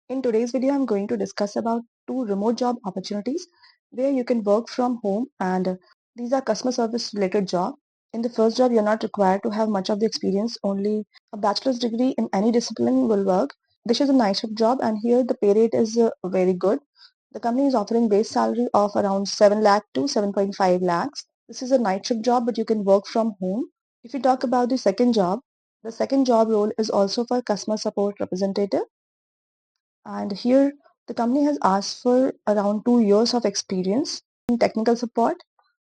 In today's video, I'm going to discuss about two remote job opportunities where you can work from home, and these are customer service related job. In the first job, you're not required to have much of the experience, only a bachelor's degree in any discipline will work. This is a night shift job, and here the pay rate is very good. The company is offering base salary of around 7 lakh to 7.5 lakhs. This is a night shift job, but you can work from home. If you talk about the second job role is also for customer support representative, and here the company has asked for around 2 years of experience in technical support,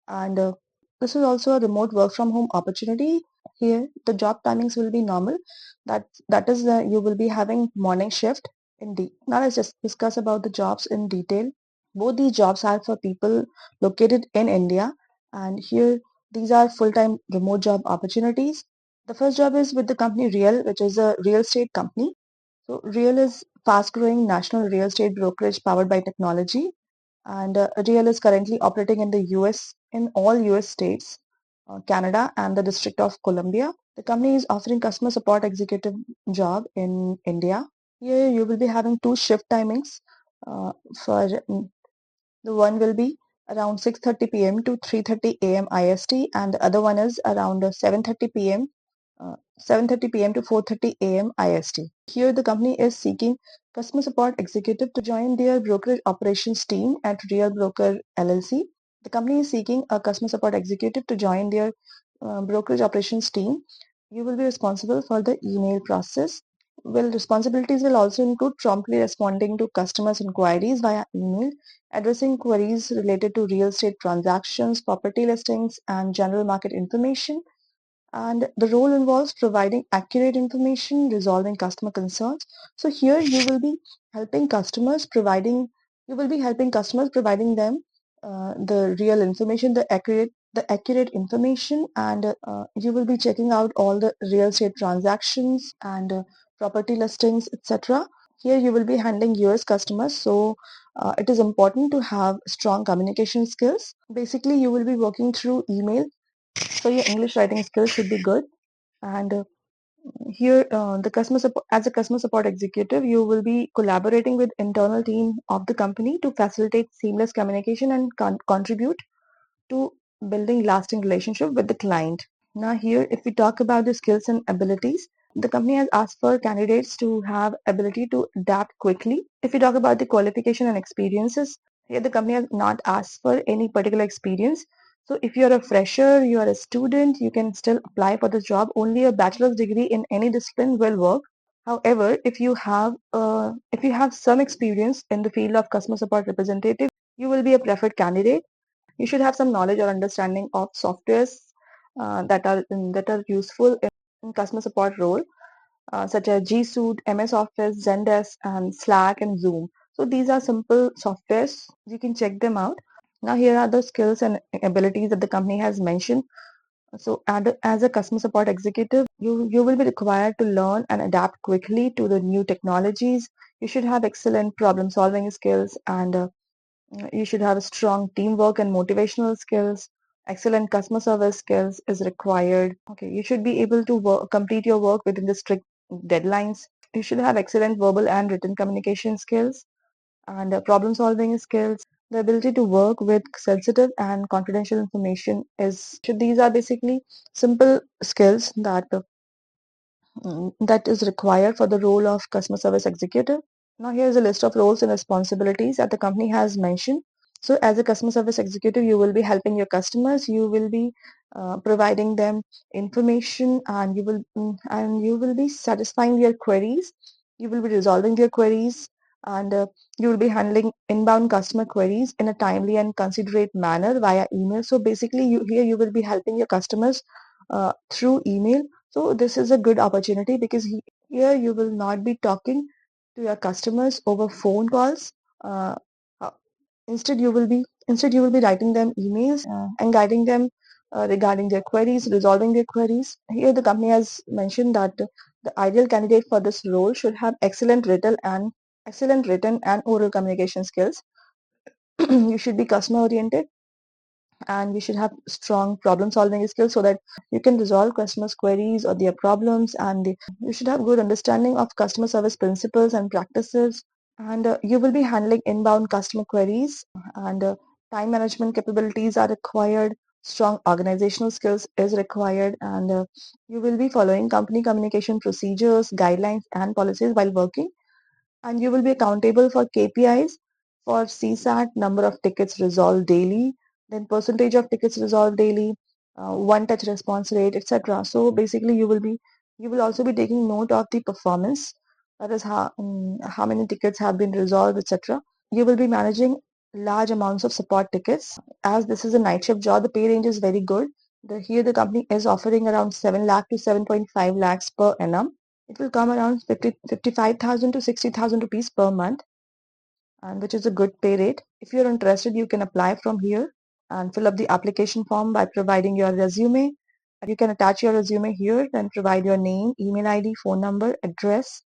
and this is also a remote work from home opportunity. Here the job timings will be normal. That is you will be having morning shift in now let's just discuss about the jobs in detail. Both these jobs are for people located in India, and here these are full-time remote job opportunities. The first job is with the company Real, which is a real estate company. So Real is fast-growing national real estate brokerage powered by technology, and Real is currently operating in the US, in all US states, Canada, and the District of Columbia. The company is offering customer support executive job in India. Here you will be having two shift timings. For the one will be around 6:30 p.m. to 3:30 a.m. IST, and the other one is around 7:30 p.m. to 4:30 a.m. IST. Here, the company is seeking customer support executive to join their brokerage operations team at Real Broker LLC. The company is seeking a customer support executive to join their brokerage operations team. You will be responsible for the email process. Well, responsibilities will also include promptly responding to customers' inquiries via email, addressing queries related to real estate transactions, property listings, and general market information. And the role involves providing accurate information, resolving customer concerns. So here you will be helping customers providing them the real information, the accurate information, and you will be checking out all the real estate transactions and property listings, etc. Here you will be handling US customers, so it is important to have strong communication skills. Basically, you will be working through email, so your English writing skills should be good. And here, as a customer support executive, you will be collaborating with internal team of the company to facilitate seamless communication and contribute to building lasting relationship with the client. Now here, if we talk about the skills and abilities, the company has asked for candidates to have ability to adapt quickly. If we talk about the qualification and experiences, here the company has not asked for any particular experience. So if you're a fresher, you're a student, you can still apply for this job. Only a bachelor's degree in any discipline will work. However, if you have some experience in the field of customer support representative, you will be a preferred candidate. You should have some knowledge or understanding of softwares that are useful in customer support role, such as G Suite, MS Office, Zendesk, and Slack and Zoom. So these are simple softwares. You can check them out. Now here are the skills and abilities that the company has mentioned. So as a customer support executive, you will be required to learn and adapt quickly to the new technologies. You should have excellent problem solving skills, and you should have strong teamwork and motivational skills. Excellent customer service skills is required. Okay, you should be able to complete your work within the strict deadlines. You should have excellent verbal and written communication skills, and problem solving skills. The ability to work with sensitive and confidential information is. These are basically simple skills that is required for the role of customer service executive. Now here's a list of roles and responsibilities that the company has mentioned. So as a customer service executive, you will be helping your customers, you will be providing them information, and you will be satisfying their queries, you will be resolving their queries, and you will be handling inbound customer queries in a timely and considerate manner via email. So basically you will be helping your customers through email. So this is a good opportunity because here you will not be talking to your customers over phone calls. Uh, uh, instead you will be writing them emails and guiding them regarding their queries, resolving their queries. Here the company has mentioned that the ideal candidate for this role should have excellent written and oral communication skills. You should be customer oriented, and you should have strong problem solving skills so that you can resolve customers queries or their problems, and you should have good understanding of customer service principles and practices. And you will be handling inbound customer queries, and time management capabilities are required. Strong organizational skills is required, and you will be following company communication procedures, guidelines, and policies while working. And you will be accountable for KPIs for CSAT, number of tickets resolved daily, then percentage of tickets resolved daily, one touch response rate, etc. So basically, you will also be taking note of the performance, that is how many tickets have been resolved, etc. You will be managing large amounts of support tickets. As this is a night shift job, the pay range is very good. Here the company is offering around 7 lakh to 7.5 lakhs per annum. It will come around 55,000 to 60,000 rupees per month, and which is a good pay rate. If you're interested, you can apply from here and fill up the application form by providing your resume. You can attach your resume here, then provide your name, email ID, phone number, address,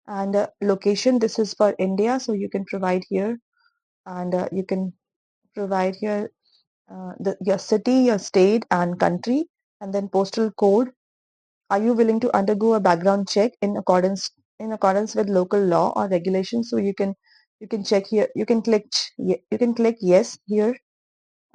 and location. This is for India, so you can provide here, and you can provide here your city, your state, and country, and then postal code. Are you willing to undergo a background check in accordance with local law or regulations? So you can check here. You can click yes here,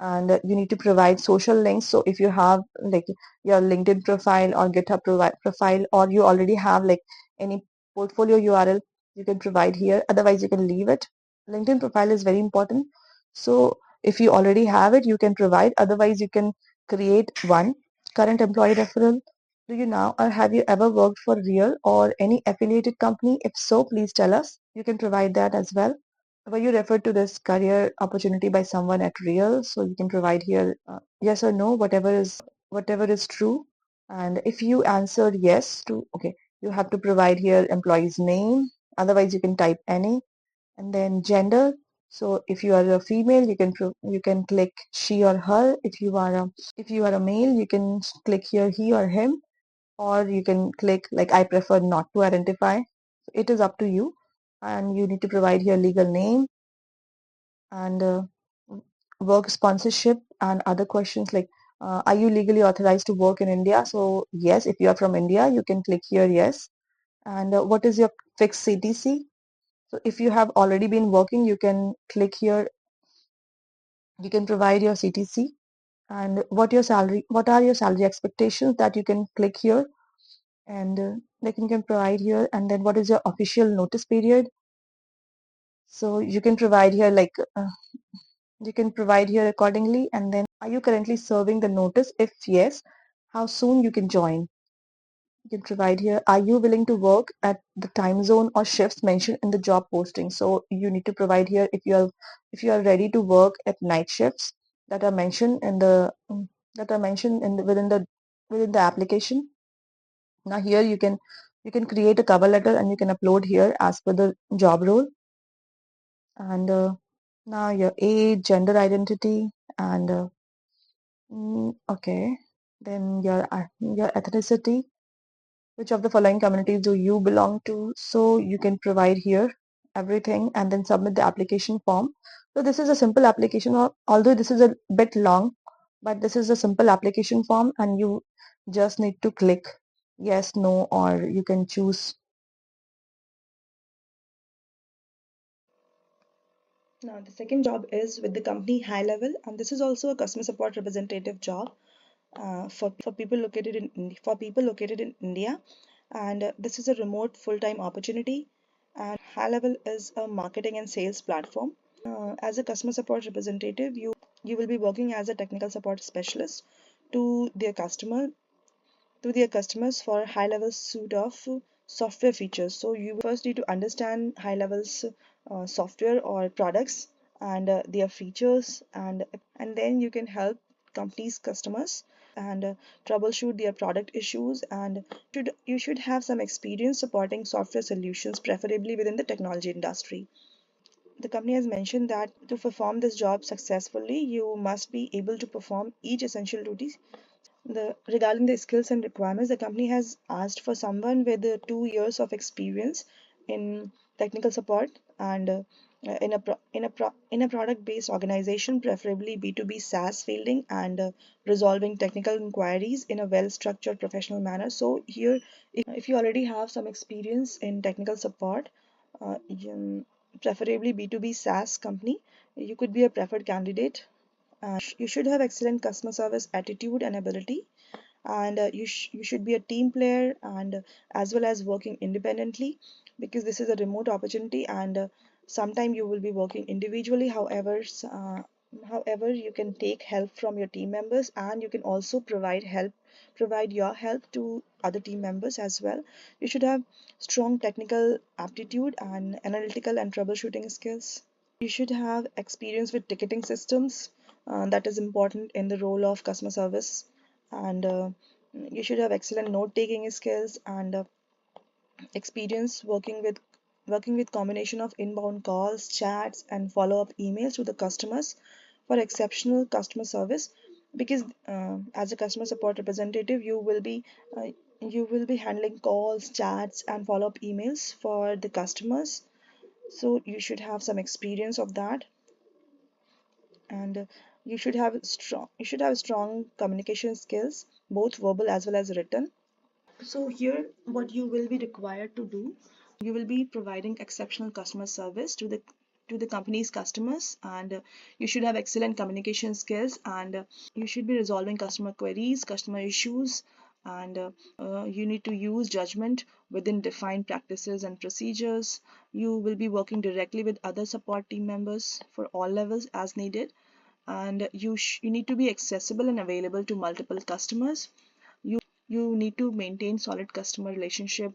and you need to provide social links. So if you have like your LinkedIn profile or GitHub profile, or you already have like any portfolio URL, you can provide here. Otherwise, you can leave it. LinkedIn profile is very important. So if you already have it, you can provide. Otherwise, you can create one. Current employee referral. Do you now or have you ever worked for Real or any affiliated company? If so, please tell us. You can provide that as well. Were you referred to this career opportunity by someone at Real? So you can provide here yes or no, whatever is true. And if you answered yes to, okay, you have to provide here employee's name. Otherwise, you can type any. And then gender. So if you are a female, you can click she or her. If you are a male, you can click here he or him, or you can click like I prefer not to identify. It is up to you. And you need to provide here legal name, and work sponsorship and other questions like are you legally authorized to work in India? So yes, if you are from India, you can click here yes. And what is your fixed CTC? So if you have already been working, you can click here, you can provide your CTC. And what are your salary expectations, that you can click here, and like you can provide here. And then what is your official notice period? So you can provide here like you can provide here accordingly. And then are you currently serving the notice? If yes, how soon you can join? You can provide here, are you willing to work at the time zone or shifts mentioned in the job posting? So you need to provide here if you are ready to work at night shifts that are mentioned in the within the application. Now here you can create a cover letter and you can upload here as per the job role. And now your age, gender identity, and okay, then your ethnicity. Which of the following communities do you belong to? So you can provide here everything and then submit the application form. So this is a simple application, although this is a bit long, but this is a simple application form, and you just need to click yes, no, or you can choose. Now, the second job is with the company High Level, and this is also a customer support representative job for people located in India, and this is a remote full-time opportunity. And High Level is a marketing and sales platform. As a customer support representative, you will be working as a technical support specialist to their customers for high level suite of software features. So you first need to understand high levels software or products and their features, and then you can help companies customers and troubleshoot their product issues. And you should have some experience supporting software solutions, preferably within the technology industry. The company has mentioned that to perform this job successfully, you must be able to perform each essential duty. Regarding the skills and requirements, the company has asked for someone with 2 years of experience in technical support and in a product based organization, preferably B2B SaaS fielding and resolving technical inquiries in a well structured professional manner. So here, if you already have some experience in technical support, preferably B2B SaaS company, you could be a preferred candidate. You should have excellent customer service attitude and ability, and you should be a team player, and as well as working independently, because this is a remote opportunity, and sometime you will be working individually. However, you can take help from your team members, and you can also provide your help to other team members as well. You should have strong technical aptitude and analytical and troubleshooting skills. You should have experience with ticketing systems. That is important in the role of customer service. And you should have excellent note-taking skills, and experience working with combination of inbound calls, chats, and follow-up emails to the customers for exceptional customer service. Because as a customer support representative, you will be handling calls, chats, and follow-up emails for the customers. So you should have some experience of that, and you should have strong communication skills, both verbal as well as written. So here, what you will be required to do, you will be providing exceptional customer service to the company's customers, and you should have excellent communication skills, and you should be resolving customer queries, customer issues, and you need to use judgment within defined practices and procedures. You will be working directly with other support team members for all levels as needed, and you need to be accessible and available to multiple customers. You need to maintain solid customer relationship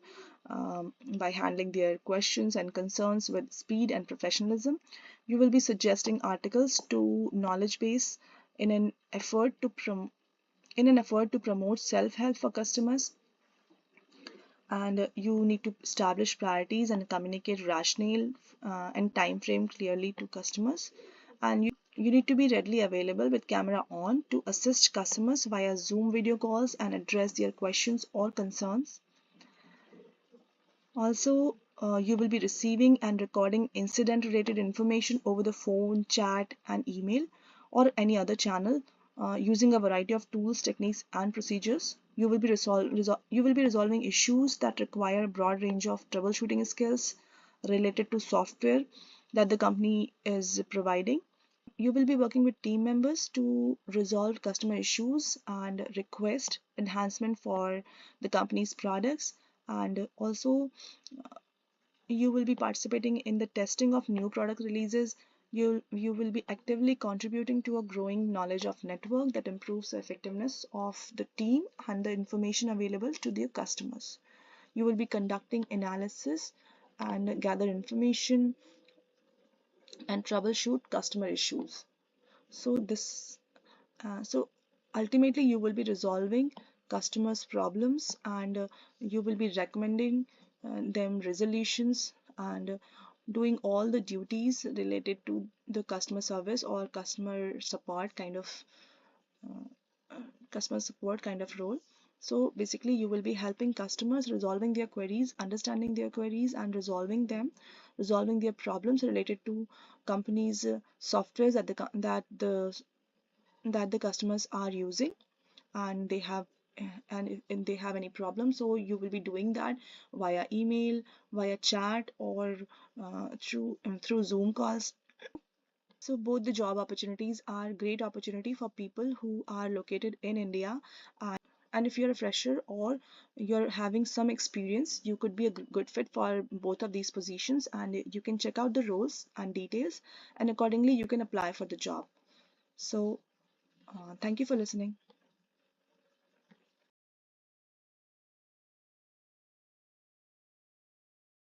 by handling their questions and concerns with speed and professionalism. You will be suggesting articles to knowledge base in an effort to promote self-help for customers, and you need to establish priorities and communicate rationale and time frame clearly to customers, and you need to be readily available with camera on to assist customers via Zoom video calls and address their questions or concerns. Also, you will be receiving and recording incident related information over the phone, chat, and email, or any other channel, using a variety of tools, techniques, and procedures. You will be resolving issues that require a broad range of troubleshooting skills related to software that the company is providing. You will be working with team members to resolve customer issues and request enhancement for the company's products, and also you will be participating in the testing of new product releases. You will be actively contributing to a growing knowledge of network that improves the effectiveness of the team and the information available to their customers. You will be conducting analysis and gather information and troubleshoot customer issues. So ultimately you will be resolving customers' problems, and you will be recommending them resolutions, and doing all the duties related to the customer service or customer support kind of role. So basically you will be helping customers resolving their queries, understanding their queries, and resolving their problems related to companies' softwares that the customers are using, and if they have any problems, so you will be doing that via email, via chat, or through Zoom calls. So both the job opportunities are great opportunity for people who are located in India, and if you're a fresher or you're having some experience, you could be a good fit for both of these positions, and you can check out the roles and details, and accordingly you can apply for the job. So thank you for listening.